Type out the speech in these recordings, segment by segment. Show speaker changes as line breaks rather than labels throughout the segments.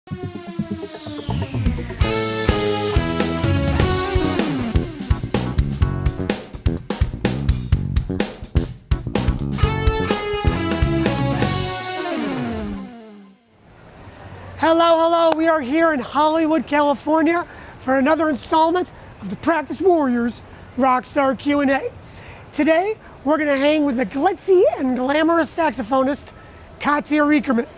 Hello, hello. We are here in Hollywood, California for another installment of the Practice Warriors Rockstar Q&A. Today, we're going to hang with the glitzy and glamorous saxophonist, Katja Rieckermann.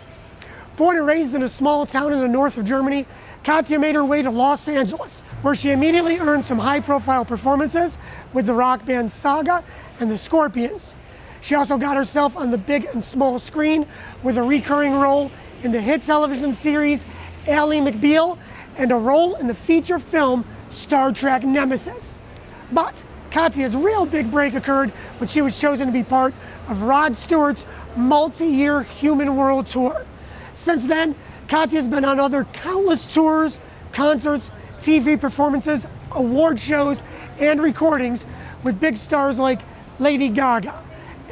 Born and raised in a small town in the north of Germany, Katja made her way to Los Angeles, where she immediately earned some high-profile performances with the rock band Saga and the Scorpions. She also got herself on the big and small screen with a recurring role in the hit television series Ally McBeal and a role in the feature film Star Trek Nemesis. But Katja's real big break occurred when she was chosen to be part of Rod Stewart's multi-year Human World Tour. Since then, Katja's been on other countless tours, concerts, TV performances, award shows, and recordings with big stars like Lady Gaga,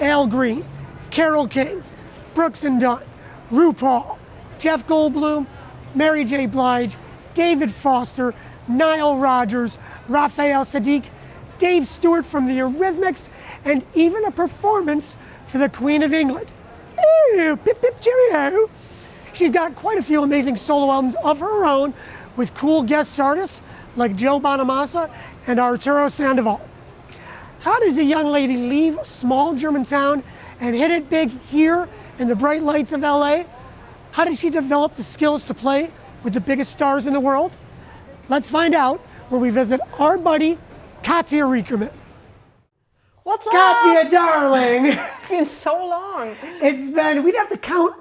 Al Green, Carole King, Brooks and Dunn, RuPaul, Jeff Goldblum, Mary J. Blige, David Foster, Nile Rodgers, Raphael Saadiq, Dave Stewart from the Eurythmics, and even a performance for the Queen of England. Ew, pip pip cheerio. She's got quite a few amazing solo albums of her own with cool guest artists like Joe Bonamassa and Arturo Sandoval. How does a young lady leave a small German town and hit it big here in the bright lights of LA? How did she develop the skills to play with the biggest stars in the world? Let's find out when we visit our buddy, Katja Rieckermann.
What's up?
Katja, darling.
It's been so long.
It's been, we'd have to count,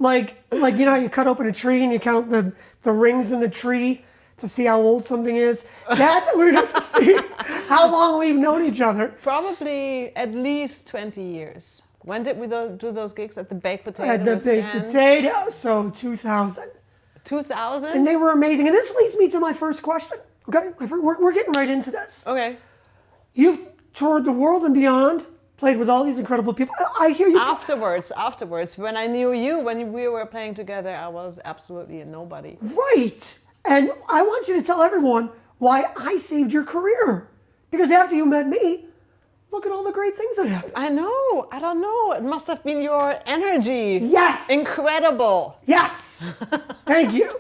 like you know how you cut open a tree and you count the rings in the tree to see how old something is? That's what we'd have to see how long we've known each other.
Probably at least 20 years. When did we do those gigs at the baked potato?
At the baked potato, so 2000.
2000?
And they were amazing. And this leads me to my first question. Okay, we're getting right into this.
Okay.
You've toured the world and beyond, played with all these incredible people. I hear you.
Afterwards, when I knew you, when we were playing together, I was absolutely a nobody.
Right. And I want you to tell everyone why I saved your career. Because after you met me, look at all the great things that happened.
I know. I don't know. It must have been your energy.
Yes.
Incredible.
Yes. Thank you.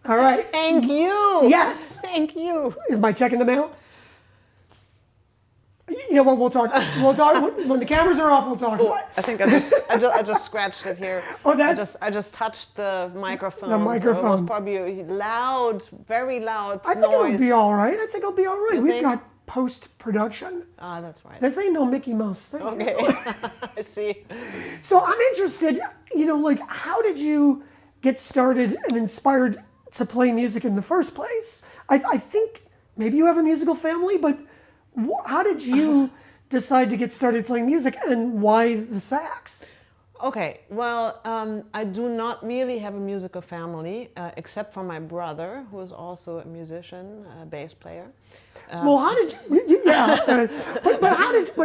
All right.
Thank you.
Yes.
Thank you.
Is my check in the mail? You know what? We'll talk. When the cameras are off. We'll talk about it.
I think I just scratched it here.
Oh, that's.
I just touched the microphone.
The microphone.
So it was probably loud, very loud
I think
noise.
it'll be all right. I think it'll be all right.
You
We've
think?
got post-production.
Ah, that's right.
This ain't no Mickey Mouse thing.
Okay. I see.
So I'm interested. You know, like, how did you get started and inspired to play music in the first place? I think maybe you have a musical family, but how did you decide to get started playing music, and why the sax?
Okay, well, I do not really have a musical family, except for my brother, who is also a musician, a bass player.
Well, how did you? Yeah, but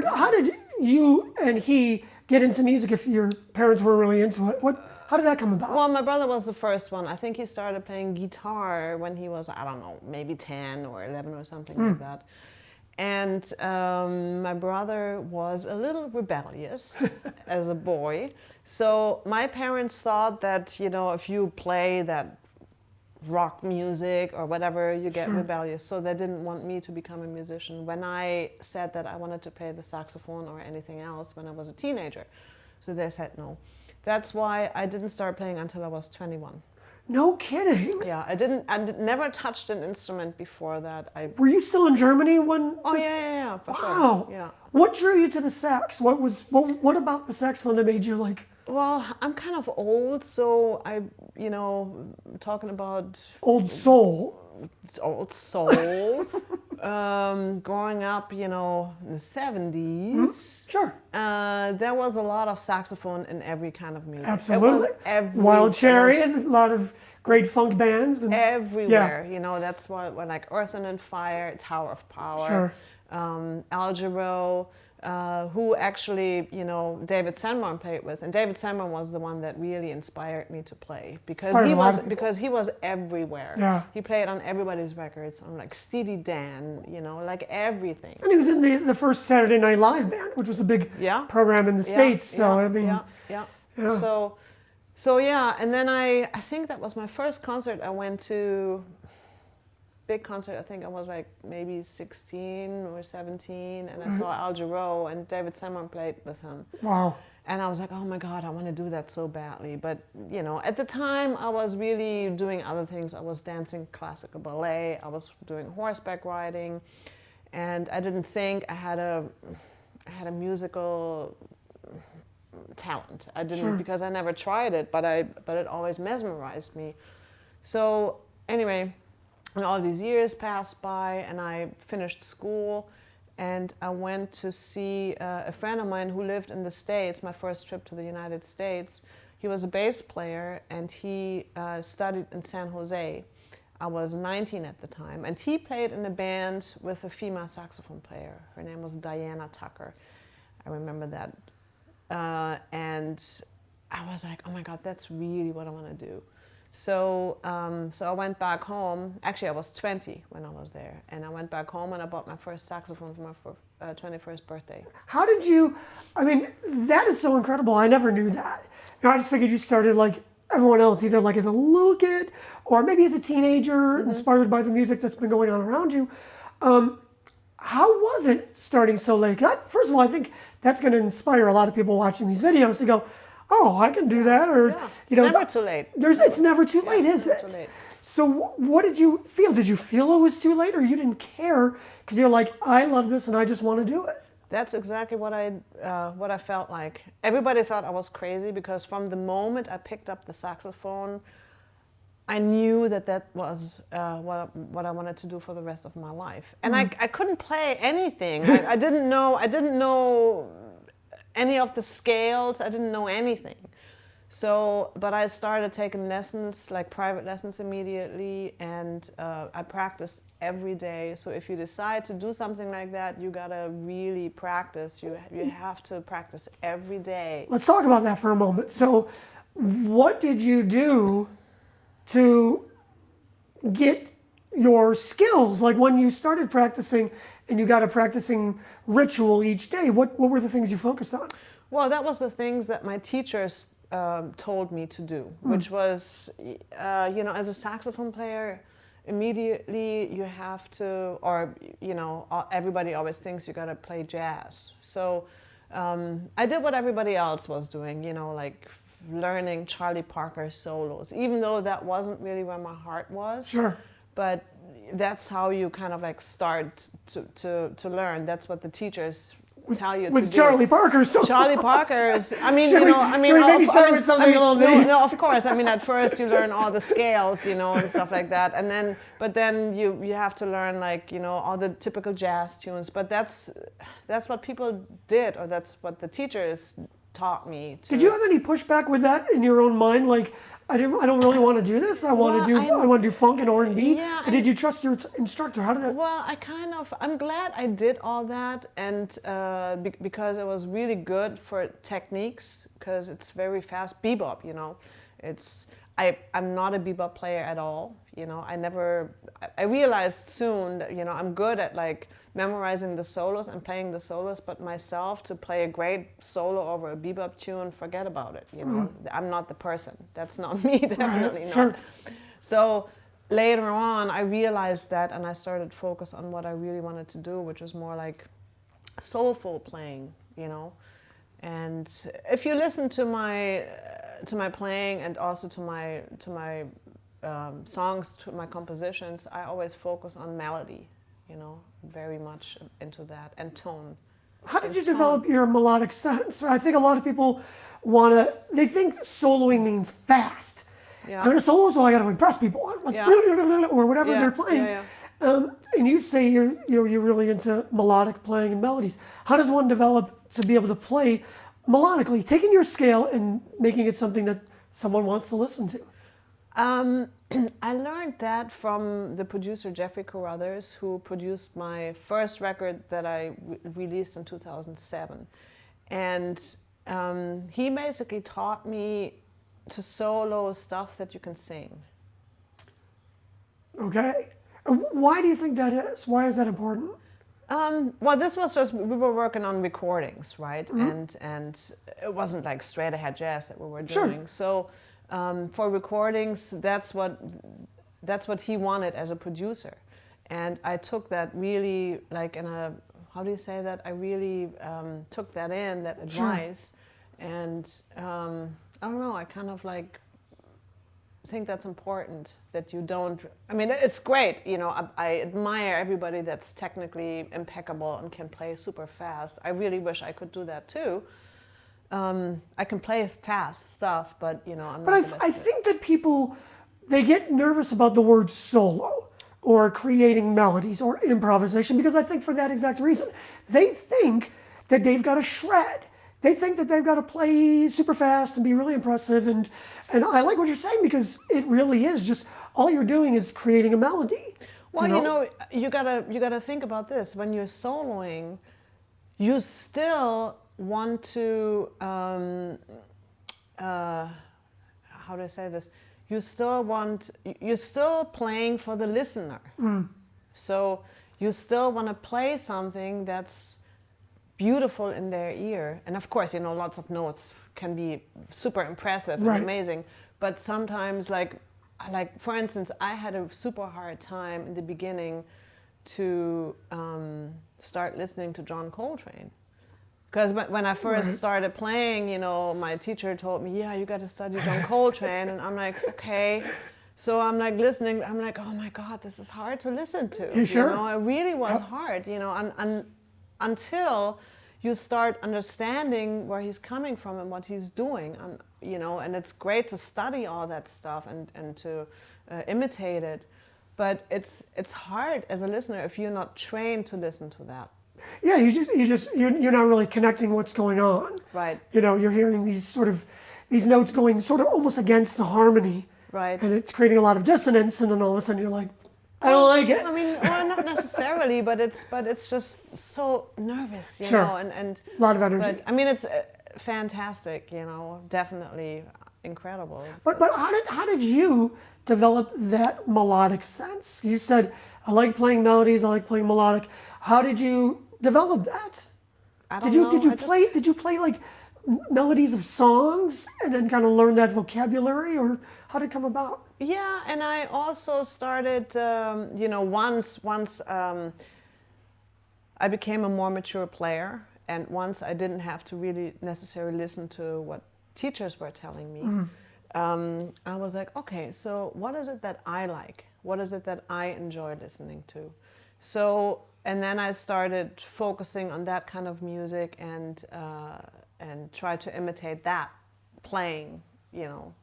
how did you and he get into music if your parents were really into it? How did that come about?
Well, my brother was the first one. I think he started playing guitar when he was, I don't know, maybe 10 or 11 or something like that. And my brother was a little rebellious as a boy. So my parents thought that, you know, if you play that rock music or whatever, you get rebellious. So they didn't want me to become a musician when I said that I wanted to play the saxophone or anything else when I was a teenager. So they said no. That's why I didn't start playing until I was 21.
No kidding.
Yeah, I never touched an instrument before that.
Were you still in Germany when?
Oh yeah, for sure.
Wow.
Yeah.
What drew you to the sax? What about the saxophone that made you like?
Well, I'm kind of old, so talking about
Old soul.
Old soul. Growing up, in the 70s.
Sure.
There was a lot of saxophone in every kind of music.
Absolutely. Wild Cherry and a lot of great funk bands. And,
everywhere. That's why, like Earth, Wind and Fire, Tower of Power.
Sure.
Al Jarreau, who actually, you know, David Sanborn played with, and David Sanborn was the one that really inspired me to play because he was everywhere.
Yeah.
He played on everybody's records, on like Steely Dan, you know, like everything.
And he was in the first Saturday Night Live band, which was a big program in the States. So I mean,
yeah. So yeah, and then I think that was my first concert I went to. Big concert, I think I was like maybe 16 or 17, and I saw Al Jarreau, and David Sanborn played with him.
Wow.
And I was like, oh my God, I want to do that so badly. But, you know, at the time I was really doing other things. I was dancing classical ballet, I was doing horseback riding, and I didn't think I had a musical talent. I didn't, because I never tried it, but it always mesmerized me. So anyway, and all these years passed by, and I finished school, and I went to see a friend of mine who lived in the States, my first trip to the United States. He was a bass player, and he studied in San Jose. I was 19 at the time, and he played in a band with a female saxophone player. Her name was Diana Tucker. I remember that. And I was like, oh my God, that's really what I want to do. So I went back home. Actually, I was 20 when I was there. And I went back home and I bought my first saxophone for my 21st birthday.
How did you, I mean, that is so incredible. I never knew that. You know, I just figured you started like everyone else, either like as a little kid or maybe as a teenager, inspired by the music that's been going on around you. How was it starting so late? First of all, I think that's going to inspire a lot of people watching these videos to go, oh, I can do that, or
you know, never too late.
It's never too late, is it?
Too late.
So, what did you feel? Did you feel it was too late, or you didn't care because you're like, I love this and I just want to do it?
That's exactly what I felt like. Everybody thought I was crazy because from the moment I picked up the saxophone, I knew that was what I wanted to do for the rest of my life, and I couldn't play anything. I didn't know any of the scales. I didn't know anything. So, but I started taking lessons, like private lessons immediately, and I practiced every day. So if you decide to do something like that, you gotta really practice. You have to practice every day.
Let's talk about that for a moment. So, what did you do to get your skills? Like when you started practicing and you got a practicing ritual each day, what were the things you focused on?
Well, that was the things that my teachers told me to do, which was, you know, as a saxophone player, immediately you have to, or, you know, everybody always thinks you got to play jazz. So I did what everybody else was doing, you know, like learning Charlie Parker solos, even though that wasn't really where my heart was.
Sure.
But that's how you kind of like start to learn. That's what the teachers tell you to do.
With Charlie Parker's solos.
Charlie Parker's, I mean,
Should
you know,
we maybe start with something a little bit?
No, of course. I mean, at first you learn all the scales, you know, and stuff like that. And then you have to learn, like, you know, all the typical jazz tunes. But that's what people did, or that's what the teachers taught me to.
Did you have any pushback with that in your own mind? Like, I don't really want to do this. I want to do funk and R&B.
Yeah,
did you trust your instructor? How did that?
Well, I'm glad I did all that, and because it was really good for techniques, because it's very fast bebop. You know, I'm not a bebop player at all. You know, I realized soon that, you know, I'm good at like memorizing the solos and playing the solos, but myself to play a great solo over a bebop tune, forget about it. You know, I'm not the person. That's not me, definitely not.
Sure.
So later on, I realized that, and I started to focus on what I really wanted to do, which was more like soulful playing, you know. And if you listen to my playing and also to my songs, to my compositions, I always focus on melody, you know, very much into that, and tone.
How did you develop your melodic sense? I think a lot of people they think soloing means fast.
Yeah.
I'm a solo, so I got to impress people, like, or whatever they're playing.
Yeah, yeah.
And you say you're really into melodic playing and melodies. How does one develop to be able to play melodically, taking your scale and making it something that someone wants to listen to?
I learned that from the producer Jeffrey Carruthers, who produced my first record that I released in 2007. And he basically taught me to solo stuff that you can sing.
Okay. Why do you think that is? Why is that important?
Well, this was just, we were working on recordings, right? And it wasn't like straight ahead jazz that we were doing. So for recordings, that's what he wanted as a producer. And I took that really like in a, how do you say that? I really took that in, that advice. And I don't know, I kind of like think that's important, that you don't, I mean, it's great, you know, I admire everybody that's technically impeccable and can play super fast. I really wish I could do that too. I can play fast stuff, but you know, I'm not.
But I think that people, they get nervous about the word solo or creating melodies or improvisation, because I think for that exact reason, they think that they've got to shred. They think that they've got to play super fast and be really impressive, and I like what you're saying, because it really is just all you're doing is creating a melody.
Well, you know, you gotta think about this. When you're soloing, you still want to how do I say this? You're still playing for the listener. So you still want to play something that's beautiful in their ear. And of course, you know, lots of notes can be super impressive and amazing. But sometimes, like for instance, I had a super hard time in the beginning to start listening to John Coltrane. Because when I first started playing, you know, my teacher told me, yeah, you got to study John Coltrane. And I'm like, okay. So I'm like listening. I'm like, oh my God, this is hard to listen to.
You sure?
You know, it really was hard, you know, until you start understanding where he's coming from and what he's doing. You know, and it's great to study all that stuff and to imitate it. But it's hard as a listener if you're not trained to listen to that.
Yeah, you're not really connecting what's going on.
Right.
You know, you're hearing these notes going sort of almost against the harmony.
Right.
And it's creating a lot of dissonance, and then all of a sudden you're like, I don't like it.
I mean, well, not necessarily, but it's just so nervous, you know, and
a lot of energy.
But I mean, it's fantastic, you know, definitely incredible.
But how did you develop that melodic sense? You said, I like playing melodies, I like playing melodic. How did you develop that?
I don't know.
Did you play like melodies of songs and then kind of learn that vocabulary, or how did it come about?
Yeah, and I also started, you know, once I became a more mature player, and once I didn't have to really necessarily listen to what teachers were telling me. I was like, okay, so what is it that I like? What is it that I enjoy listening to? So, and then I started focusing on that kind of music and try to imitate that playing, you know,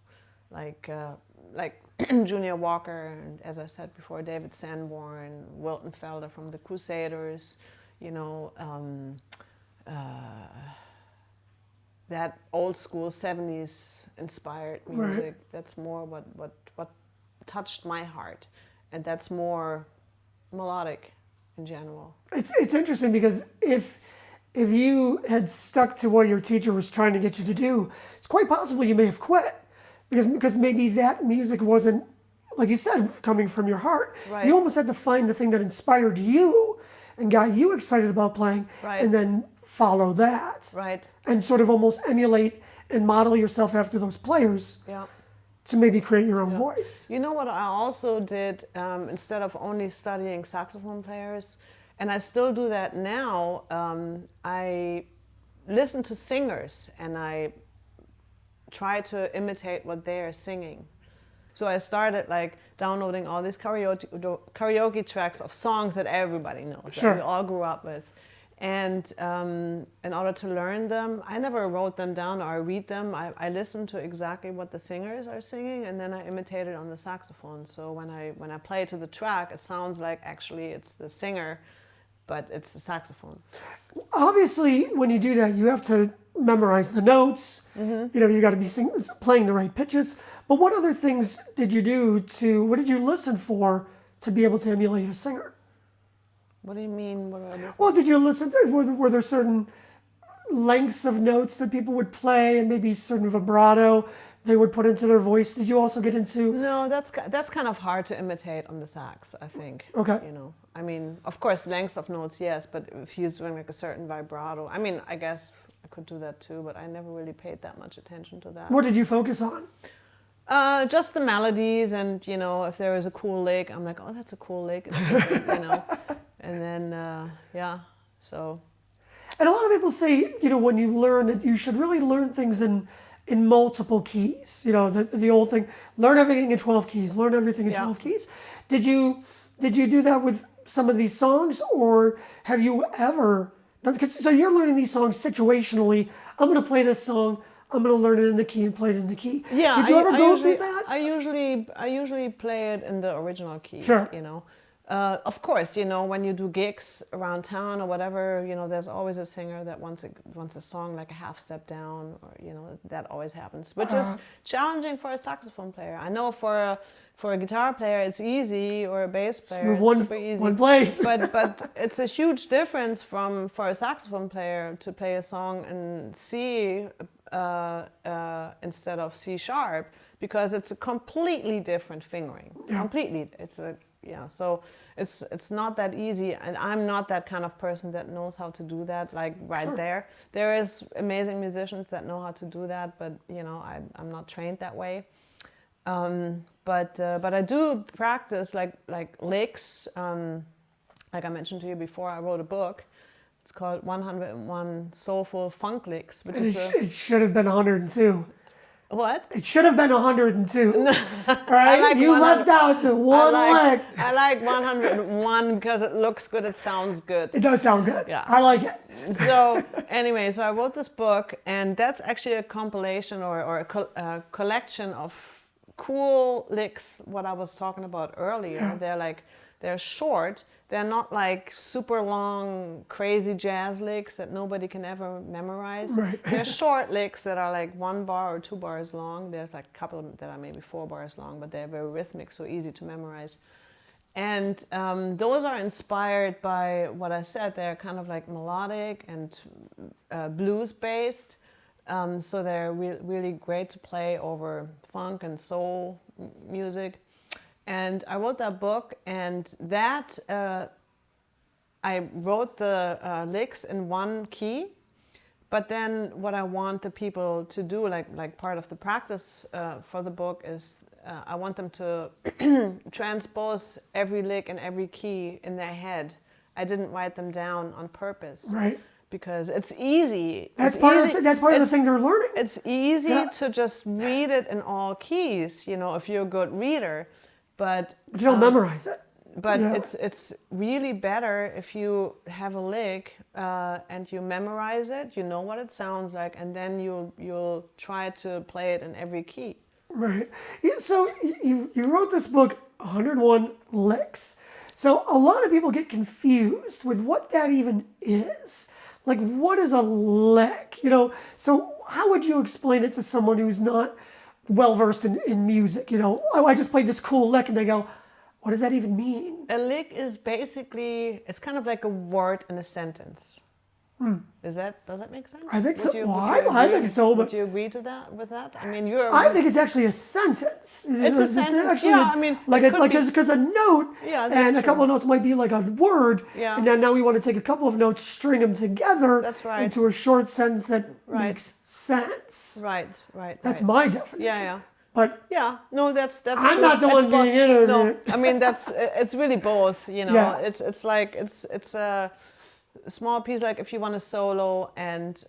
like Junior Walker, and as I said before, David Sanborn, Wilton Felder from the Crusaders, you know, that old school 70s inspired music. That's more what touched my heart, and that's more melodic in general.
It's interesting, because if you had stuck to what your teacher was trying to get you to do, it's quite possible you may have quit, because maybe that music wasn't, like you said, coming from your heart.
Right.
You almost had to find the thing that inspired you and got you excited about playing, and then follow that.
Right.
And sort of almost emulate and model yourself after those players.
Yeah.
To maybe create your own voice.
You know what I also did, instead of only studying saxophone players, and I still do that now, I listen to singers and I try to imitate what they are singing. So I started like downloading all these karaoke tracks of songs that everybody knows, that we all grew up with. And in order to learn them, I never wrote them down or read them. I listened to exactly what the singers are singing, and then I imitated on the saxophone. So when I play to the track, it sounds like actually it's the singer, but it's the saxophone.
Obviously, when you do that, you have to memorize the notes. You know, you got to be playing the right pitches. But what other things did you do what did you listen for to be able to emulate a singer?
What do you mean? What do I listen?
Well, did you listen, were there certain lengths of notes that people would play and maybe certain vibrato they would put into their voice? Did you also get into?
No, that's kind of hard to imitate on the sax, I think.
Okay.
You know, I mean, of course, length of notes, yes, but if he's doing like a certain vibrato, I mean, I guess I could do that too, but I never really paid that much attention to that.
What did you focus on?
Just the melodies, and you know, if there was a cool lick, I'm like, oh, that's a cool lick, you know, and then yeah, so.
And a lot of people say, you know, when you learn that you should really learn things in multiple keys. You know, the old thing, learn everything in 12 keys, learn everything in 12 keys. Did you do that with some of these songs, or have you ever, so you're learning these songs situationally, I'm going to play this song, I'm going to learn it in the key and play it in the key.
Yeah.
Did you ever go through that?
I usually play it in the original key.
Sure.
You know. Of course, you know, when you do gigs around town or whatever, you know, there's always a singer that wants a song like a half step down, or you know, that always happens, which is challenging for a saxophone player. I know for a guitar player it's easy, or a bass player it's super easy.
One place.
but it's a huge difference for a saxophone player to play a song in C instead of C sharp, because it's a completely different fingering.
Yeah.
Completely, so it's not that easy, and I'm not that kind of person that knows how to do that, like
Sure.
there. There is amazing musicians that know how to do that, but you know, I'm not trained that way. But I do practice like licks. Like I mentioned to you before, I wrote a book. It's called 101 Soulful Funk Licks, which is
It should have been 102.
What?
It should have been 102. Right?
like
you left out the one lick.
I like 101 because it looks good, it sounds good.
It does sound good.
Yeah.
I like it.
So anyway, so I wrote this book, and that's actually a compilation or a collection of cool licks, what I was talking about earlier.
Yeah.
They're short. They're not like super long, crazy jazz licks that nobody can ever memorize.
Right.
They're short licks that are like 1 bar or 2 bars long. There's like a couple that are maybe 4 bars long, but they're very rhythmic, so easy to memorize. And those are inspired by what I said. They're kind of like melodic and blues-based. So they're really great to play over funk and soul music. And I wrote that book, and that I wrote the licks in one key. But then what I want the people to do, like part of the practice for the book, is I want them to transpose every lick and every key in their head. I didn't write them down on purpose.
Right.
Because it's easy.
That's part of the thing they're learning.
It's easy to just read it in all keys, you know, if you're a good reader. But
you don't memorize it.
But it's really better if you have a lick and you memorize it, you know what it sounds like, and then you'll try to play it in every key.
Right. So you wrote this book, 101 Licks. So a lot of people get confused with what that even is. Like, what is a lick? You know, so how would you explain it to someone who's not well-versed in music? You know, oh, I just played this cool lick, and they go, what does that even mean?
A lick is basically, it's kind of like a word in a sentence. Does that make sense?
I think so. I think so. But
would you agree to that? With that? I mean,
I think it's actually a sentence.
It's a sentence.
Actually
I mean,
because a note and a couple of notes might be like a word.
Yeah.
And then now we want to take a couple of notes, string them together.
That's right.
Into a short sentence that makes sense.
Right.
That's my definition.
Yeah.
But
no, that's.
I'm not the one being interviewed.
No, I mean it's really both. You know,
Yeah.
it's like it's a small piece. Like if you want to solo and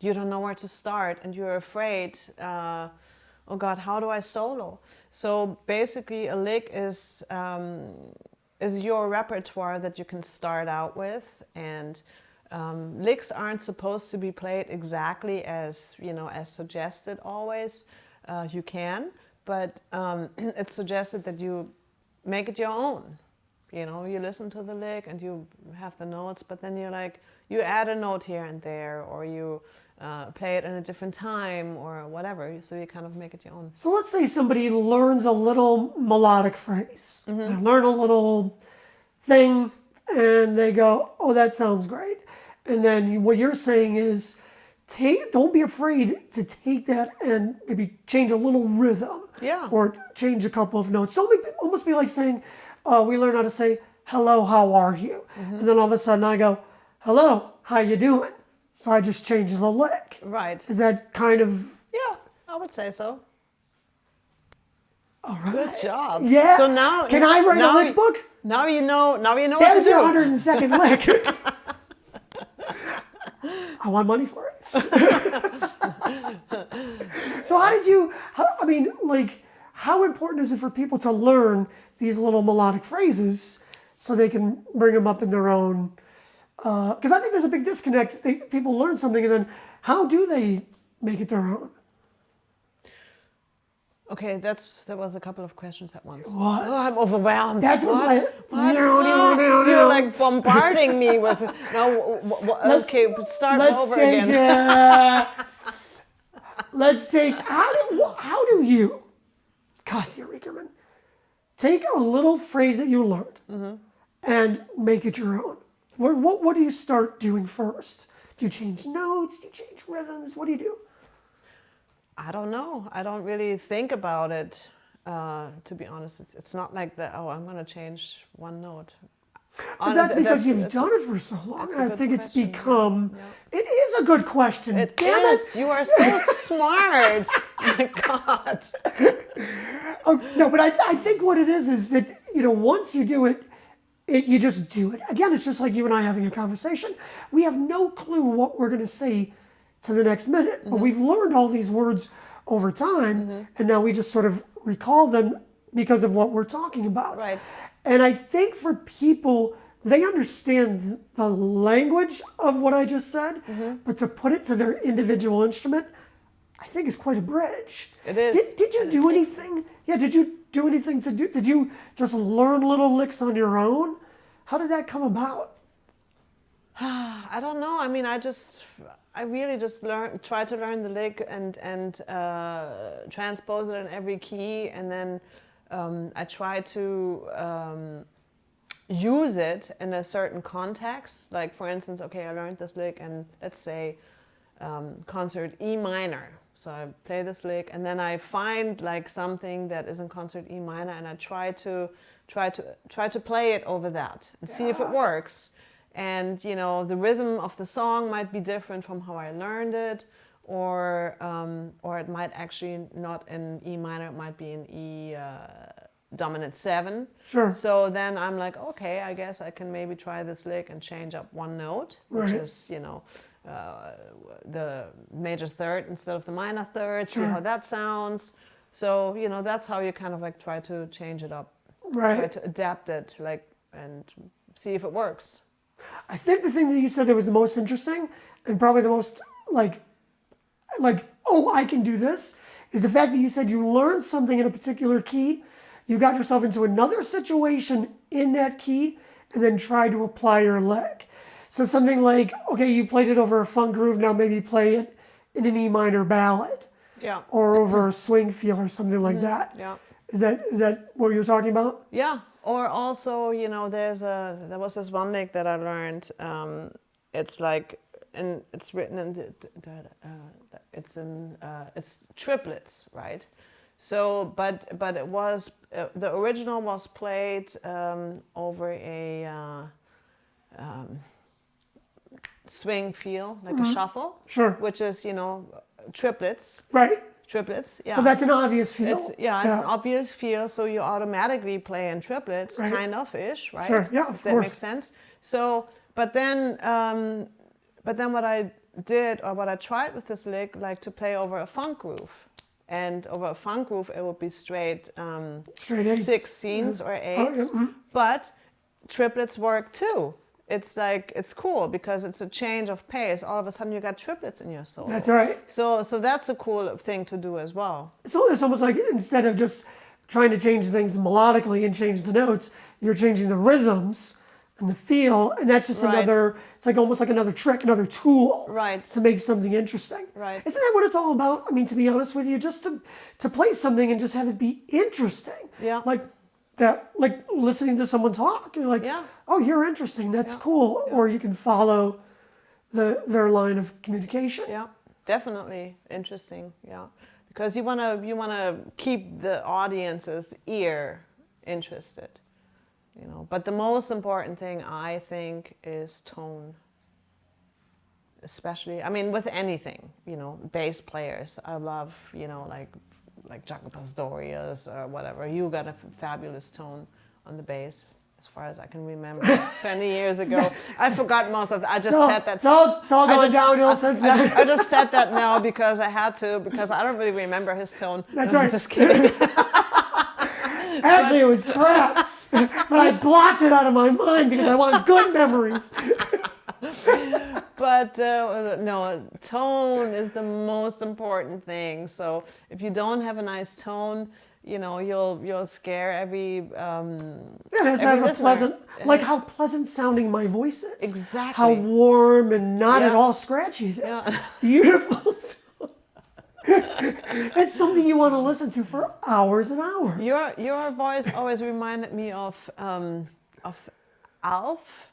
you don't know where to start and you're afraid. Oh God, how do I solo? So basically, a lick is your repertoire that you can start out with, and licks aren't supposed to be played exactly as suggested always. You can, but it's suggested that you make it your own. You know, you listen to the lick and you have the notes, but then you add a note here and there, or you play it in a different time or whatever. So you kind of make it your own.
So let's say somebody learns a little melodic phrase. They learn a little thing and they go, oh, that sounds great. And then what you're saying is, don't be afraid to take that and maybe change a little rhythm.
Yeah.
Or change a couple of notes. So almost be like saying, we learn how to say, hello, how are you? And then all of a sudden I go, hello, how you doing? So I just change the lick.
Right.
Is that kind of...
Yeah, I would say so.
All right.
Good job.
Yeah.
So now...
Can I write a lick book?
Now you know what to
That
do.
is your 102nd lick. I want money for it. So how important is it for people to learn these little melodic phrases so they can bring them up in their own? Because I think there's a big disconnect. People learn something and then how do they make it their own?
Okay, that was a couple of questions at once.
What?
Oh, I'm overwhelmed.
That's what?
No. You're like bombarding me with... Okay, start over again.
Let's take... How do you, Katja Rieckermann, take a little phrase that you learned and make it your own? What do you start doing first? Do you change notes? Do you change rhythms? What do you do?
I don't know. I don't really think about it, to be honest. It's not like I'm going to change one note.
But that's because you've done it for so long. I think it's become... Yeah. It is a good question.
It is. You are so smart. Oh my God.
Oh, no, but I think what it is that, once you do it, you just do it. Again, it's just like you and I having a conversation. We have no clue what we're going to say to the next minute. But we've learned all these words over time, and now we just sort of recall them because of what we're talking about.
Right.
And I think for people, they understand the language of what I just said, but to put it to their individual instrument, I think is quite a bridge.
It is.
Did you do anything? Yeah, did you do anything did you just learn little licks on your own? How did that come about?
I don't know. I mean, I really just try to learn the lick and transpose it in every key, and then I try to use it in a certain context. Like, for instance, okay, I learned this lick, and let's say concert E minor. So I play this lick, and then I find like something that is in concert E minor, and I try to play it over that and see if it works. And the rhythm of the song might be different from how I learned it, or it might actually not in E minor, it might be in E dominant 7.
Sure.
So then I'm like, okay, I guess I can maybe try this lick and change up one note, which is the major third instead of the minor third. See how that sounds. So that's how you kind of like try to change it up, try to adapt it, and see if it works.
I think the thing that you said that was the most interesting, and probably the most like, oh, I can do this, is the fact that you said you learned something in a particular key, you got yourself into another situation in that key, and then tried to apply your lick. So something like, okay, you played it over a funk groove, now maybe play it in an E minor ballad.
Yeah.
Or over a swing feel or something like that.
Yeah.
Is that what you're talking about?
Yeah. Or also, there was this one lick that I learned. It's like, and it's written in it's triplets, right? So, but it was the original was played over a swing feel, like a shuffle.
Sure.
Which is triplets.
Right.
Triplets, yeah.
So that's an obvious feel.
It's an obvious feel, so you automatically play in triplets, kind of-ish, right?
Sure, yeah, of
if that
course.
makes sense. So, but then what I did, or what I tried with this lick, like to play over a funk groove. And over a funk groove, it would be straight
eights.
16s or 8s. But triplets work too. It's like, it's cool because it's a change of pace. All of a sudden you got triplets in your solo.
That's right.
So that's a cool thing to do as well.
So it's almost like instead of just trying to change things melodically and change the notes. You're changing the rhythms and the feel, and that's just
Right.
another, it's like almost like another trick, another tool
Right.
to make something interesting.
Right.
Isn't that what it's all about? I mean, to be honest with you, just to play something and just have it be interesting.
Yeah.
Like that, like listening to someone talk. You're like,
Yeah.
oh, you're interesting. That's cool. Or you can follow their line of communication.
Yeah, definitely interesting. Yeah, because you wanna keep the audience's ear interested, you know. But the most important thing, I think, is tone. Especially, I mean, with anything, you know, bass players. I love, you know, like Jaco Pastorius or whatever. You got a fabulous tone on the bass, as far as I can remember. 20 years ago, I forgot most of that. I just said that.
It's all going downhill since then.
I just said that now because I had to, because I don't really remember his tone.
That's
I'm
right.
just kidding.
Actually, it was crap. But I blocked it out of my mind because I want good memories.
But no, tone is the most important thing. So if you don't have a nice tone, you know, you'll scare every
It has to
every
have a
listener.
pleasant, like how pleasant sounding my voice is.
Exactly.
How warm and not at
Yeah.
all scratchy it is.
Yeah.
Beautiful. It's something you want to listen to for hours and hours.
Your voice always reminded me of Alf.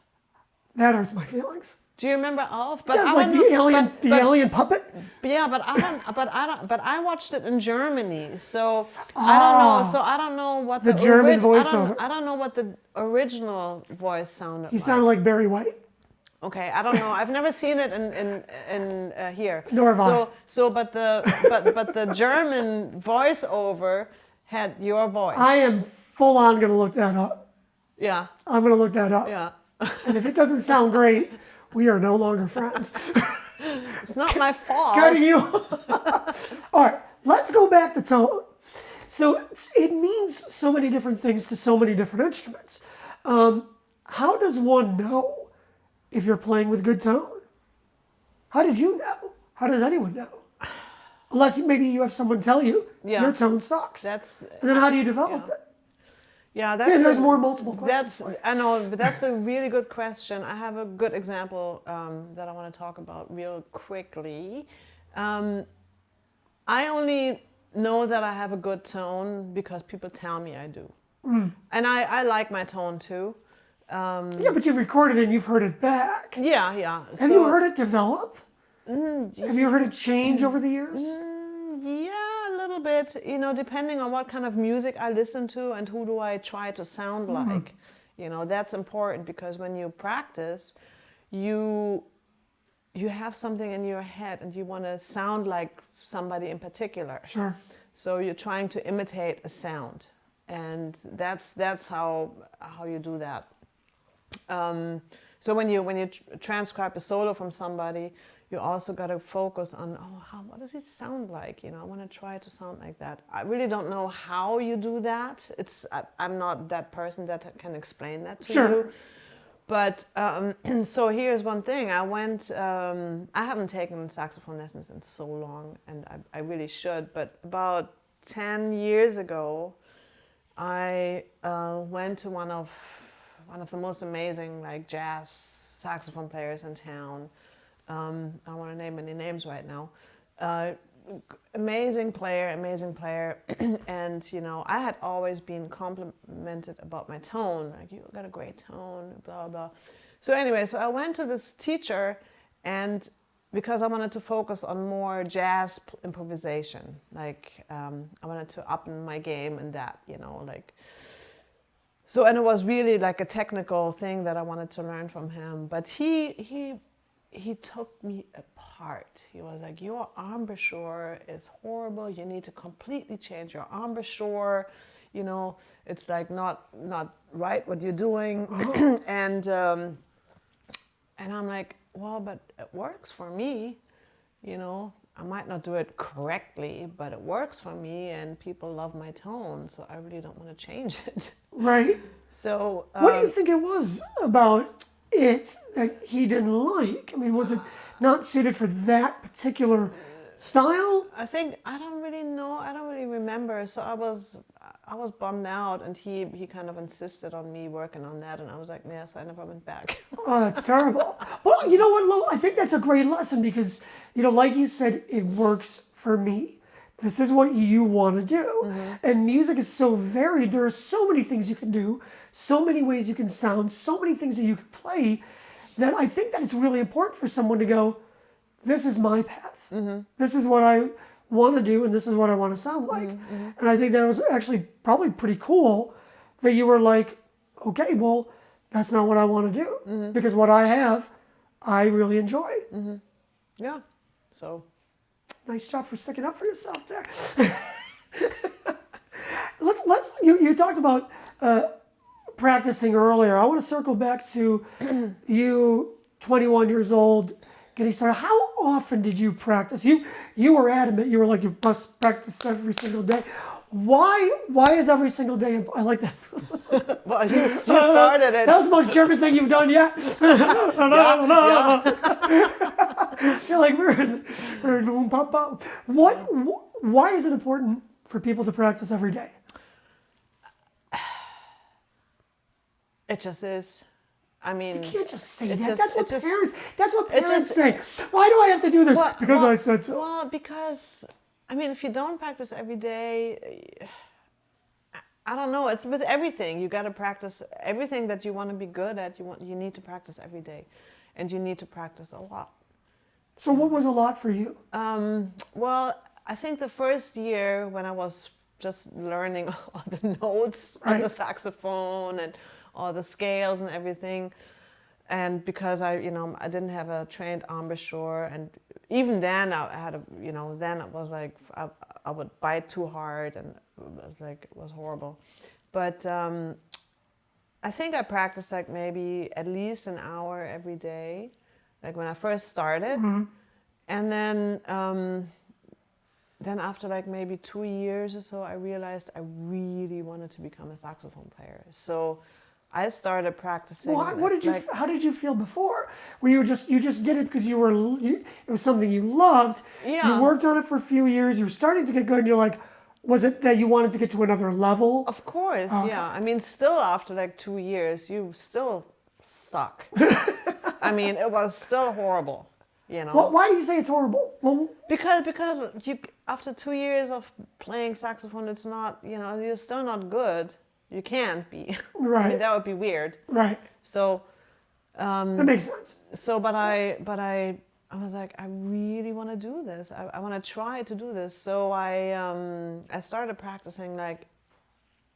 That hurts my feelings.
Do you remember Alf? But
Yeah,
I
like
don't
the
know,
alien,
but-
alien puppet.
Yeah, but I watched it in Germany, so I don't know. So I don't know what
The German voiceover.
I don't know what the original voice sounded
He
like.
sounded like Barry White.
Okay, I don't know. I've never seen it in here.
Nor have I.
So, but the German voiceover had your voice.
I am full on going to look that up.
Yeah,
I'm going to look that up.
yeah.
And if it doesn't sound great, we are no longer friends.
It's not my fault.
Cutting you. All right, let's go back to tone. So it means so many different things to so many different instruments. How does one know if you're playing with good tone? How did you know? How does anyone know? Unless maybe you have someone tell you
Yeah.
your tone sucks.
That's
And then how do you develop it?
yeah.
See, there's more multiple questions.
That's I know, but that's a really good question. I have a good example that I want to talk about real quickly. I only know that I have a good tone because people tell me I do, and I like my tone too.
Yeah, but you've recorded it and you've heard it back.
Yeah, yeah.
Have you heard it develop? Have you heard it change over the years?
Yeah, a little bit. You know, depending on what kind of music I listen to and who do I try to sound like. You know, that's important because when you practice, you have something in your head and you want to sound like somebody in particular.
Sure.
So you're trying to imitate a sound, and that's how you do that. So when you transcribe a solo from somebody, you also got to focus on what does it sound like? You know, I want to try to sound like that. I really don't know how you do that. I'm not that person that can explain that to
Sure.
you. But so here's one thing. I haven't taken saxophone lessons in so long, and I really should. But about 10 years ago, I went to one of the most amazing like jazz saxophone players in town. I don't want to name any names right now. Amazing player, and you know, I had always been complimented about my tone, like you got a great tone, blah blah. So anyway, so I went to this teacher, and because I wanted to focus on more jazz improvisation, like I wanted to up my game in that, you know, like. So, and it was really like a technical thing that I wanted to learn from him, but he took me apart. He was like, your embouchure is horrible. You need to completely change your embouchure. You know, it's like not right what you're doing. And I'm like, well, but it works for me. You know, I might not do it correctly, but it works for me and people love my tone. So I really don't want to change it.
Right.
So
What do you think it was about it that he didn't like? I mean, was it not suited for that particular style?
I think I don't really know. I don't really remember. So I was bummed out, and he kind of insisted on me working on that, and I was like, yeah. So I never went back.
Oh, that's terrible. Well, you know what, Lo? I think that's a great lesson because, like you said, it works for me. This is what you want to do. And music is so varied. There are so many things you can do, so many ways you can sound, so many things that you can play, that I think that it's really important for someone to go, this is my path. This is what I want to do, and this is what I want to sound like. And I think that was actually probably pretty cool that you were like, okay, well, that's not what I want to do. Because what I have, I really enjoy.
Yeah. So
nice job for sticking up for yourself there. You talked about practicing earlier. I want to circle back to you, 21 years old, getting started. How often did you practice? You were adamant. You were like, you must practice every single day. Why is every single day? I like that.
well, you started it.
That was the most German thing you've done yet. You're like, we're pop pop. Why is it important for people to practice every day?
It just is. I mean,
you can't just say that. That's what parents say. Why do I have to do this? Because I said so.
Well, because I mean, if you don't practice every day, I don't know. It's with everything. You got to practice everything that you want to be good at. You need to practice every day, and you need to practice a lot.
So, what was a lot for you?
Well, I think the first year when I was just learning all the notes on the saxophone and all the scales and everything, and because I didn't have a trained embouchure, and even then I had then it was like I would bite too hard, and it was horrible. But I think I practiced like maybe at least an hour every day, like when I first started, and then after like maybe 2 years or so, I realized I really wanted to become a saxophone player. So I started practicing.
How did you feel before? Were you just did it because it was something you loved?
Yeah.
You worked on it for a few years. You were starting to get good, and you're like, was it that you wanted to get to another level?
Of course, yeah. I mean, still after like 2 years, you still suck. I mean, it was still horrible.
Why do you say it's horrible? Well,
because you after 2 years of playing saxophone, it's not you're still not good. You can't be.
Right.
I mean, that would be weird.
Right.
So
that makes sense.
So, but I was like, I really want to do this. I want to try to do this. So I started practicing like,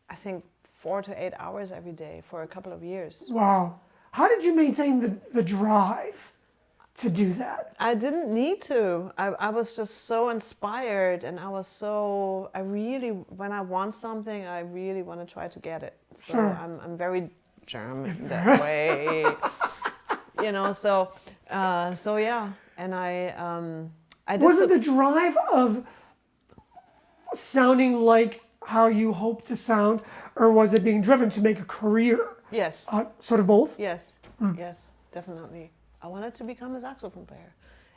I think 4 to 8 hours every day for a couple of years.
Wow. How did you maintain the drive to do that?
I didn't need to. I was just so inspired, and when I want something, I really want to try to get it. So
sure.
I'm very German that way. So yeah. And I did.
Was it the drive of sounding like how you hope to sound, or was it being driven to make a career?
Yes.
Sort of both?
Yes. Yes, definitely. I wanted to become a saxophone player.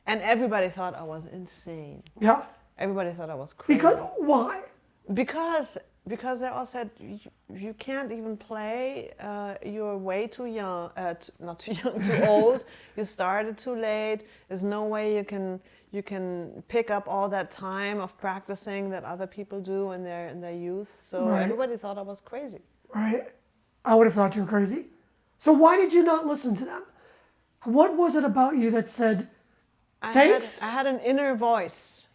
And everybody thought I was insane.
Yeah.
Everybody thought I was crazy.
Why?
Because they all said, you can't even play, you're way too young, not too young, too old, you started too late, there's no way you can pick up all that time of practicing that other people do in their youth. So everybody thought I was crazy.
Right. I would have thought you were crazy. So why did you not listen to them? What was it about you that said, thanks?
I had an inner voice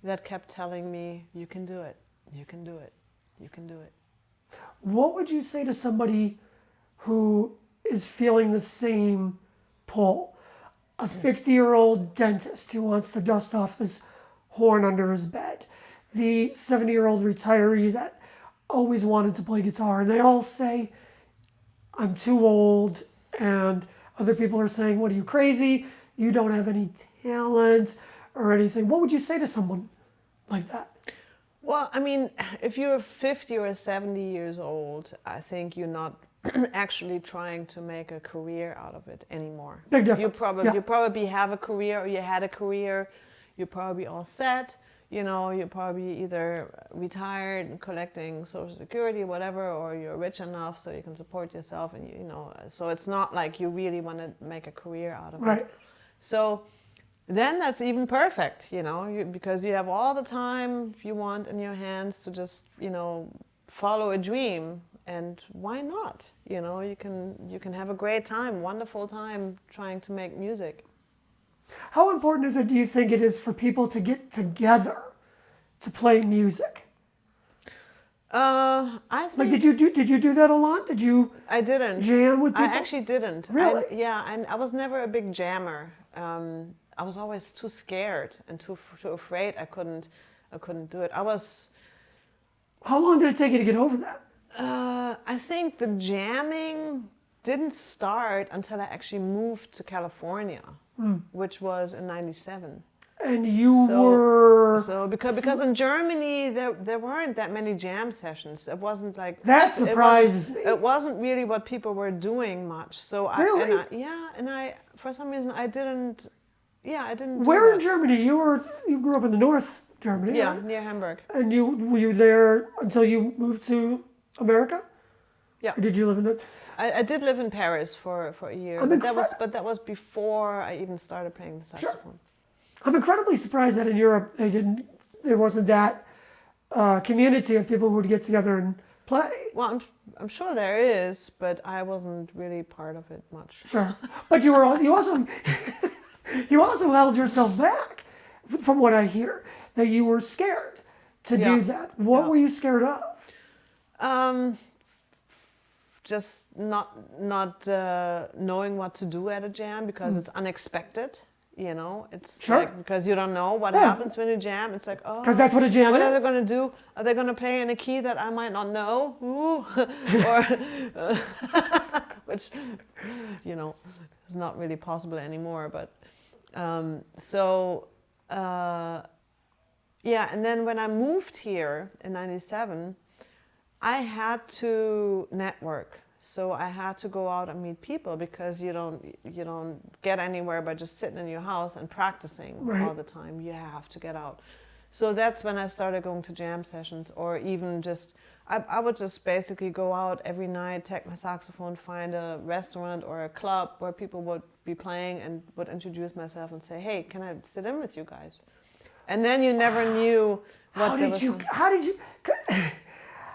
that kept telling me, you can do it, you can do it, you can do it.
What would you say to somebody who is feeling the same pull? A 50-year-old dentist who wants to dust off this horn under his bed. The 70-year-old retiree that always wanted to play guitar. And they all say, I'm too old, and other people are saying, what are you, crazy? You don't have any talent or anything. What would you say to someone like that?
Well, I mean, if you're 50 or 70 years old, I think you're not actually trying to make a career out of it anymore.
Big difference.
You probably have a career, or you had a career. you're probably all set. You know, you're probably either retired and collecting Social Security, whatever, or you're rich enough so you can support yourself, and you know, so it's not like you really want to make a career out of
Right.
it. So then that's even perfect, you know, because you have all the time you want in your hands to just, you know, follow a dream. And why not? You know, you can have a great time, wonderful time trying to make music.
How important is it, do you think it is for people to get together to play music?
I think
Like, did you do that a lot? Did you
I didn't
jam with
I
people?
actually didn't.
Really?
I was never a big jammer. I was always too scared and too afraid. I couldn't do it.
How long did it take you to get over that?
I think the jamming didn't start until I actually moved to California, which was in '97.
And you were...
So because in Germany there weren't that many jam sessions. It wasn't like
That surprises me.
It wasn't really what people were doing much. So
Really?
I for some reason I didn't. Yeah, I didn't.
Where
do
in
that.
Germany? You grew up in the North Germany,
Yeah,
right?
near Hamburg.
And were you there until you moved to America?
Yeah.
Or did you live in the...
I did live in Paris for a year, but that was before I even started playing the saxophone.
I'm incredibly surprised that in Europe there wasn't that community of people who would get together and play.
Well, I'm sure there is, but I wasn't really part of it much.
Sure, but you also you also held yourself back, from what I hear, that you were scared to do that. What were you scared of?
Just not knowing what to do at a jam because it's unexpected. You know, it's
Sure.
like, because you don't know what happens when you jam. It's like, oh,
Because that's what a jam
what
is.
are they going to do? Are they going to play in a key that I might not know? Ooh. Or, which, you know, is not really possible anymore. But and then when I moved here in '97, I had to network. So I had to go out and meet people because you don't get anywhere by just sitting in your house and practicing all the time. You have to get out. So that's when I started going to jam sessions, or even just I would just basically go out every night, take my saxophone, find a restaurant or a club where people would be playing, and would introduce myself and say, "Hey, can I sit in with you guys?" And then you never knew what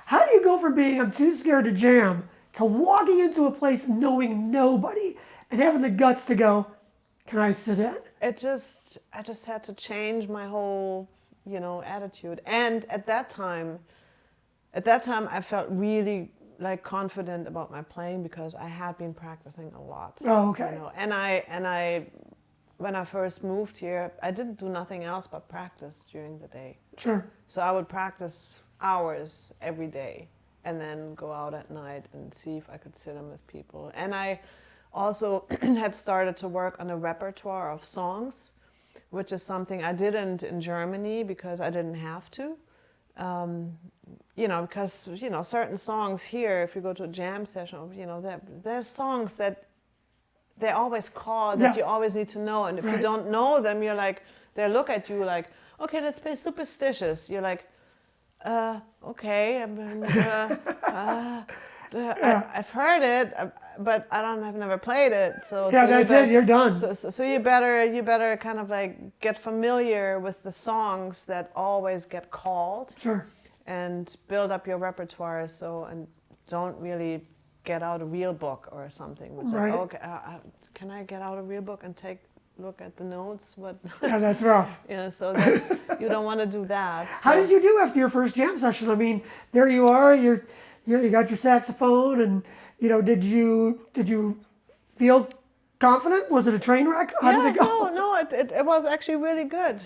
How do you go from being I'm too scared to jam to walking into a place knowing nobody and having the guts to go, can I sit in?
I just had to change my whole, attitude. And at that time I felt really like confident about my playing because I had been practicing a lot.
Oh, okay.
And I when I first moved here, I didn't do nothing else but practice during the day.
Sure.
So I would practice hours every day, and then go out at night and see if I could sit in with people. And I also had started to work on a repertoire of songs, which is something I didn't in Germany because I didn't have to. Because, certain songs here, if you go to a jam session, there's songs that they always call that you always need to know. And if you don't know them, you're like, they look at you like, okay, let's play Superstitious. You're like, okay, I've heard it, but I've never played it. So
that's it. You're done.
So you better kind of like get familiar with the songs that always get called.
Sure.
And build up your repertoire. And don't really get out a real book or something. It's like, okay, can I get out a real book and look at the notes? What?
Yeah, that's rough.
So you don't want to do that. So.
How did you do after your first jam session? I mean, there you are. You got your saxophone, and did you feel confident? Was it a train wreck? How did it go?
No, it was actually really good.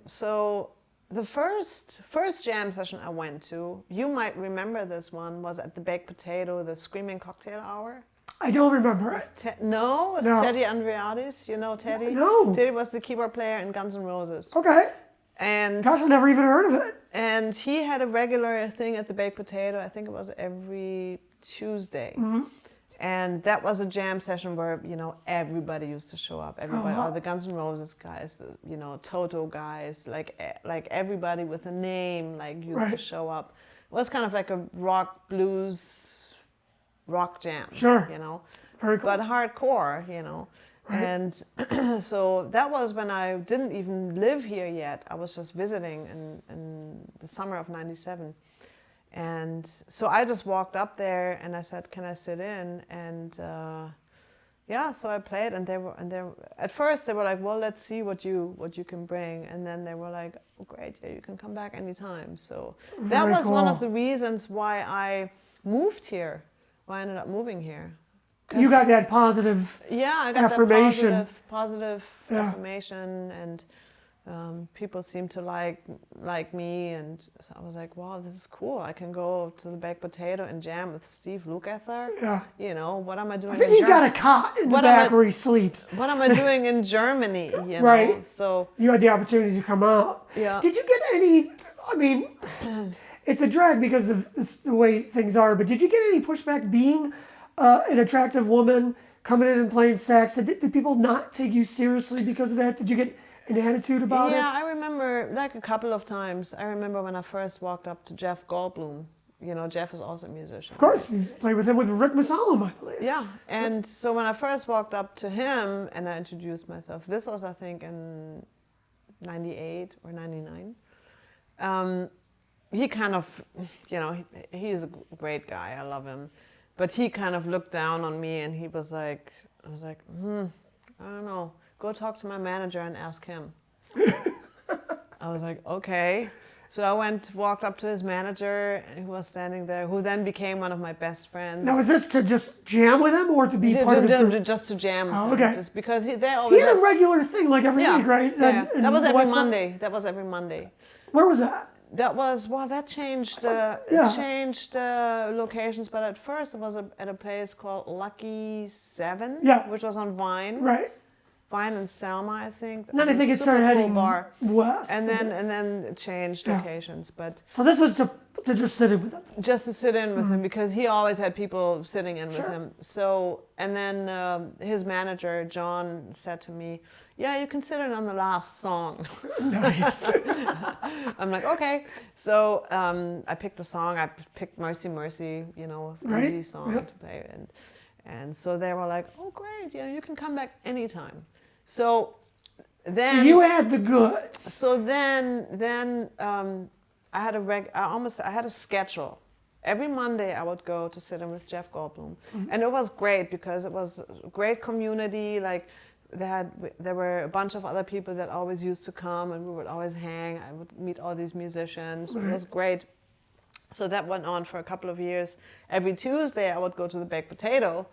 So the first jam session I went to, you might remember this one, was at the Baked Potato, the Screaming Cocktail Hour.
I don't remember it.
With Teddy Andreadis. You know Teddy?
No.
Teddy was the keyboard player in Guns N' Roses.
Okay.
And
gosh, I never even heard of it.
And he had a regular thing at the Baked Potato. I think it was every Tuesday.
Mm-hmm.
And that was a jam session where, everybody used to show up. Everybody,
wow.
all the Guns N' Roses guys, the, Toto guys, like everybody with a name, used to show up. It was kind of like a rock, blues, rock jam.
Sure. Very cool.
But hardcore,
Right.
And so that was when I didn't even live here yet. I was just visiting in the summer of '97. And so I just walked up there and I said, "Can I sit in?" And so I played, and they were at first they were like, "Well, let's see what you can bring," and then they were like, "Oh, great, yeah, you can come back anytime." So that was one of the reasons why I moved here. Why I ended up moving here.
You got that positive
I got
affirmation.
That positive affirmation, and people seem to like me, and so I was like, wow, this is cool. I can go to the Baked Potato and jam with Steve Lukather.
Yeah.
What am I doing?
I think he's got a cot in the back where he sleeps.
What am I doing in Germany?
Right.
So
you had the opportunity to come out.
Yeah.
Did you get any? I mean, it's a drag because of the way things are. But did you get any pushback being an attractive woman coming in and playing sax? Did people not take you seriously because of that? Did you get an attitude about it?
Yeah, I remember a couple of times. I remember when I first walked up to Jeff Goldblum. Jeff is also a musician.
Of course, you played with him with Rick Masalem, I believe.
Yeah, and so when I first walked up to him and I introduced myself, this was I think in '98 or '99. He kind of, he is a great guy. I love him. But he kind of looked down on me and he was like, I was like, I don't know. Go talk to my manager and ask him. I was like, okay. So I walked up to his manager who was standing there, who then became one of my best friends.
Now, is this to just jam with him or to be part of his group?
Just to jam with
him. Okay.
Just because they always
had a regular thing like every week, right?
Yeah. That was every Monday. That was every Monday.
Where was that?
That was, that changed changed locations, but at first it was at a place called Lucky 7, which was on Vine.
Right.
Vine and Selma, I think.
Then I think it started heading west.
And then it changed locations. But
so this was to just sit in with him.
Just to sit in with him, because he always had people sitting in with him. So, and then his manager, John, said to me, "Yeah, you can sit in on the last song."
Nice.
I'm like, okay. So I picked the song. I picked Mercy Mercy, easy song to play. And so they were like, "Oh, great, you can come back anytime." So then...
So you had the goods.
So then I had I had a schedule. Every Monday I would go to sit in with Jeff Goldblum. Mm-hmm. And it was great because it was a great community. Like there were a bunch of other people that always used to come and we would always hang. I would meet all these musicians. Right. It was great. So that went on for a couple of years. Every Tuesday I would go to the Baked Potato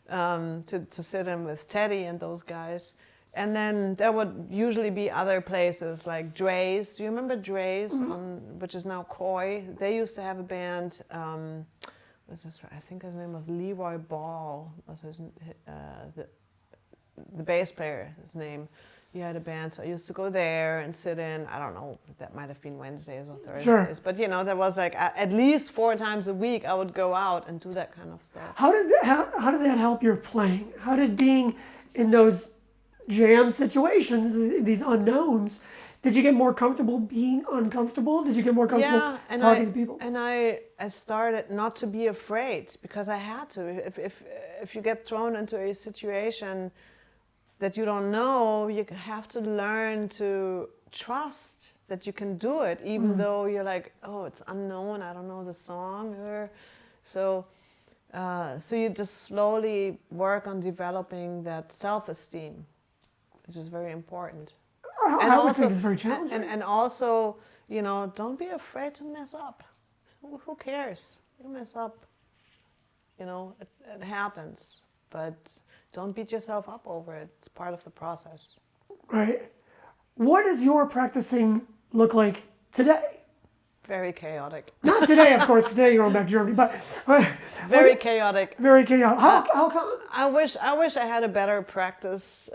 to sit in with Teddy and those guys. And then there would usually be other places like Dre's. Do you remember Dre's, which is now Koi? They used to have a band. I think his name was Leroy Ball. Was the bass player? His name. He had a band, so I used to go there and sit in. I don't know. That might have been Wednesdays or Thursdays. Sure. But there was like at least 4 times a week I would go out and do that kind of stuff.
How did that help your playing? How did being in those jam situations, these unknowns, did you get more comfortable being uncomfortable? Did you get more comfortable talking to people?
And I started not to be afraid because I had to. If you get thrown into a situation that you don't know, you have to learn to trust that you can do it, even though you're like, oh, it's unknown, I don't know the song. So you just slowly work on developing that self-esteem, which is very important.
I would think it's very challenging.
And also, don't be afraid to mess up. Who cares? You mess up. It happens. But don't beat yourself up over it. It's part of the process.
Right. What does your practicing look like today?
Very chaotic.
Not today, of course, because today you're going back to Germany. But
very chaotic.
Very chaotic. How come?
I wish I had a better practice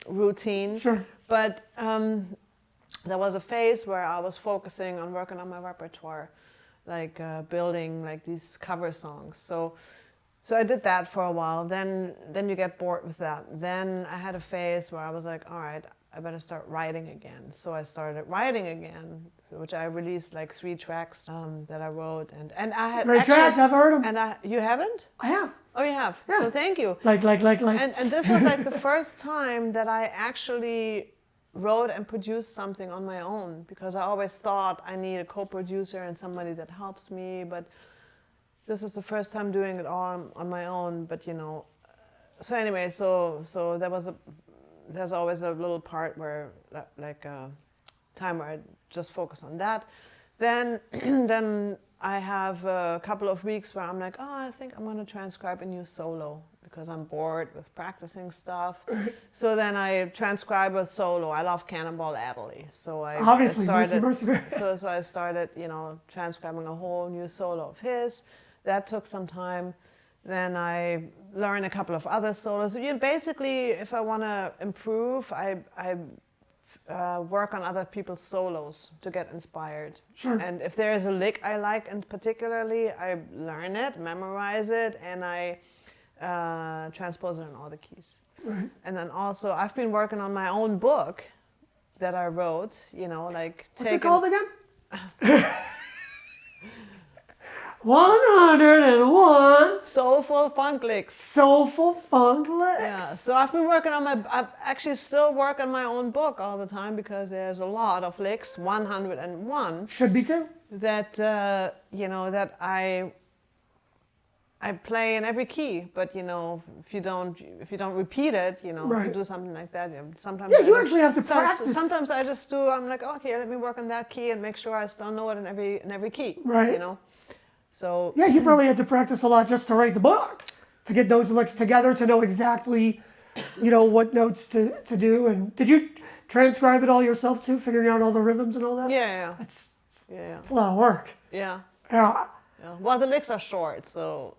routine.
Sure.
But there was a phase where I was focusing on working on my repertoire, like building like these cover songs. So So I did that for a while. Then you get bored with that. Then I had a phase where I was like, all right, I better start writing again. So I started writing again, which I released like 3 tracks that I wrote, and I had
Great tracks, I've heard them.
And you haven't?
I have.
Oh, you have.
Yeah.
So thank you.
Like.
And this was like the first time that I actually wrote and produced something on my own, because I always thought I need a co-producer and somebody that helps me, but this is the first time doing it all on my own. But you know, so anyway, so there's always a little part where like a time where I just focus on that. Then then I have a couple of weeks where I'm like, oh, I think I'm going to transcribe a new solo because I'm bored with practicing stuff. So then I transcribe a solo. I love Cannonball Adderley, so I so I started, you know, transcribing a whole new solo of his. That took some time. Then I learned a couple of other solos. You know, basically, if I want to improve, I work on other people's solos to get inspired.
Sure.
And if there is a lick I like, and particularly, I learn it, memorize it, and I transpose it in all the keys.
Right.
And then also, I've been working on my own book that I wrote. You know, like
what's it called again? 101
Soulful Funk Licks.
Soulful Funk Licks.
Yeah, so I've been working on I actually still work on my own book all the time, because there's a lot of licks, 101.
Should be too.
That, you know, that I play in every key, but you know, if you don't repeat it, you know,
right.
if you do something like that, you know, sometimes
you actually have to practice.
Sometimes I just do. I'm like, okay, let me work on that key and make sure I still know it in every key.
Right.
You know. So
yeah, you probably had to practice a lot just to write the book, to get those licks together, to know exactly, you know, what notes to do. And did you transcribe it all yourself too, figuring out all the rhythms and all that?
Yeah.
It's
a
lot of work.
Yeah.
Yeah.
Well, the licks are short, so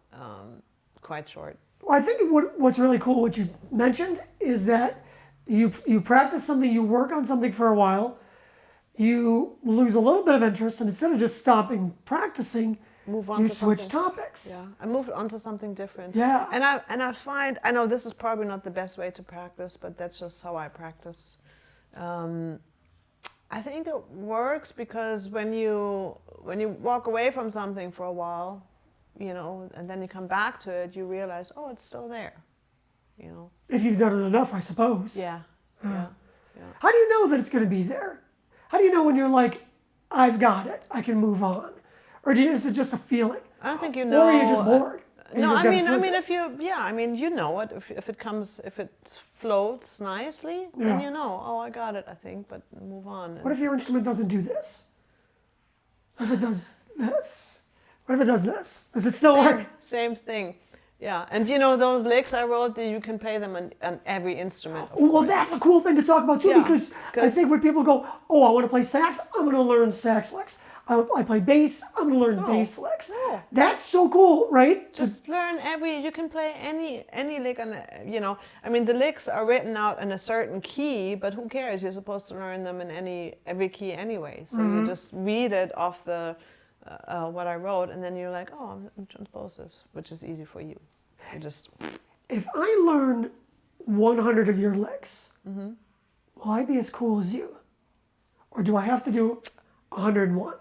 quite short.
Well, I think what's really cool, what you mentioned, is that you practice something, you work on something for a while, you lose a little bit of interest, and instead of just stopping practicing,
move on
you
to
switch
something.
topics.
Yeah, I moved on to something different.
Yeah.
And I find, I know this is probably not the best way to practice, but that's just how I practice. I think it works because when you walk away from something for a while, you know, and then you come back to it, you realize, oh, it's still there, you know.
If you've done it enough, I suppose.
Yeah. Yeah.
How do you know that it's going to be there? How do you know when you're like, I've got it, I can move on? Or is it just a feeling?
I don't think you know.
Or are you just bored?
No, I mean, if you know it, if it floats nicely, then you know, oh, I got it, I think, but move on.
What if your instrument doesn't do this? What if it does this? What if it does this? Does it still work?
Same thing. Yeah, and you know those licks I wrote, you can play them on every instrument.
Well, that's a cool thing to talk about too, because I think when people go, oh, I want to play sax, I'm going to learn sax licks. I play bass, I'm going to learn bass licks.
No.
That's so cool, right?
Just learn you can play any lick on, you know, I mean, the licks are written out in a certain key, but who cares? You're supposed to learn them in every key anyway. So you just read it off the, what I wrote, and then you're like, oh, I'm transpose this, which is easy for you. You just...
If I learn 100 of your licks, will I be as cool as you? Or do I have to do 101?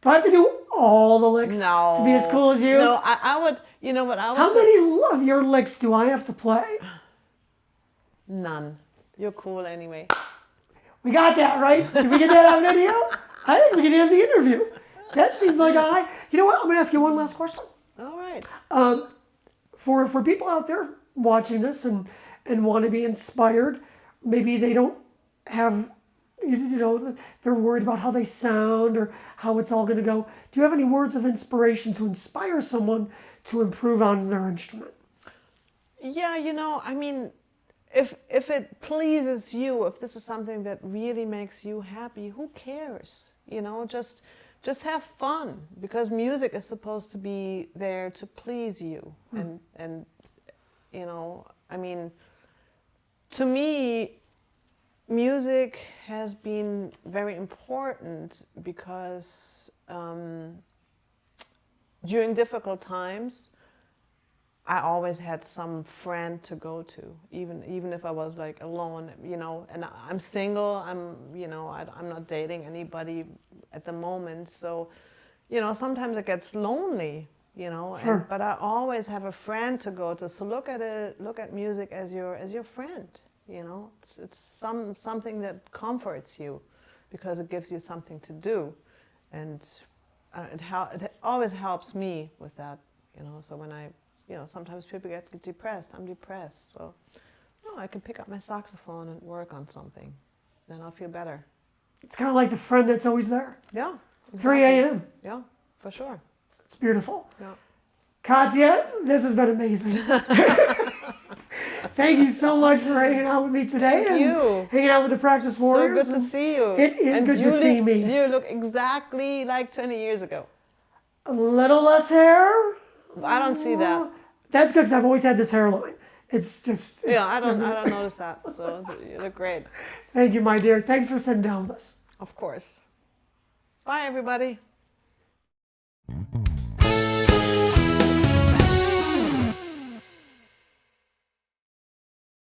Do I have to do all the licks to be as cool as you?
No, I would, you know what I would
How many of your licks do I have to play?
None. You're cool anyway.
We got that, right? Did we get that on video? I think we can end the interview. That seems like a high. You know what? I'm going to ask you one last question.
All right.
For people out there watching this and want to be inspired, maybe they don't have... You know, they're worried about how they sound or how it's all going to go. Do you have any words of inspiration to inspire someone to improve on their instrument?
Yeah, you know, I mean, if it pleases you, if this is something that really makes you happy, who cares? You know, just have fun, because music is supposed to be there to please you. And you know, I mean, to me, music has been very important because during difficult times, I always had some friend to go to, even if I was like alone, you know. And I'm single. I'm not dating anybody at the moment. So, you know, sometimes it gets lonely, you know.
Sure.
But I always have a friend to go to. So look at music as your friend. You know, it's something that comforts you, because it gives you something to do, and it always helps me with that. You know, so when sometimes people get depressed. I'm depressed, so I can pick up my saxophone and work on something. Then I'll feel better.
It's kind of like the friend that's always there.
Yeah.
3 a.m.
Yeah, for sure.
It's beautiful.
Yeah.
Katja, this has been amazing. Thank you so much for hanging out with me today.
Thank you.
Hanging out with the Practice Warriors.
So good to see you.
It is good to see me.
You look exactly like 20 years ago.
A little less hair.
I don't see that.
That's good because I've always had this hairline.
I don't notice that. So you look great.
Thank you, my dear. Thanks for sitting down with us.
Of course. Bye, everybody.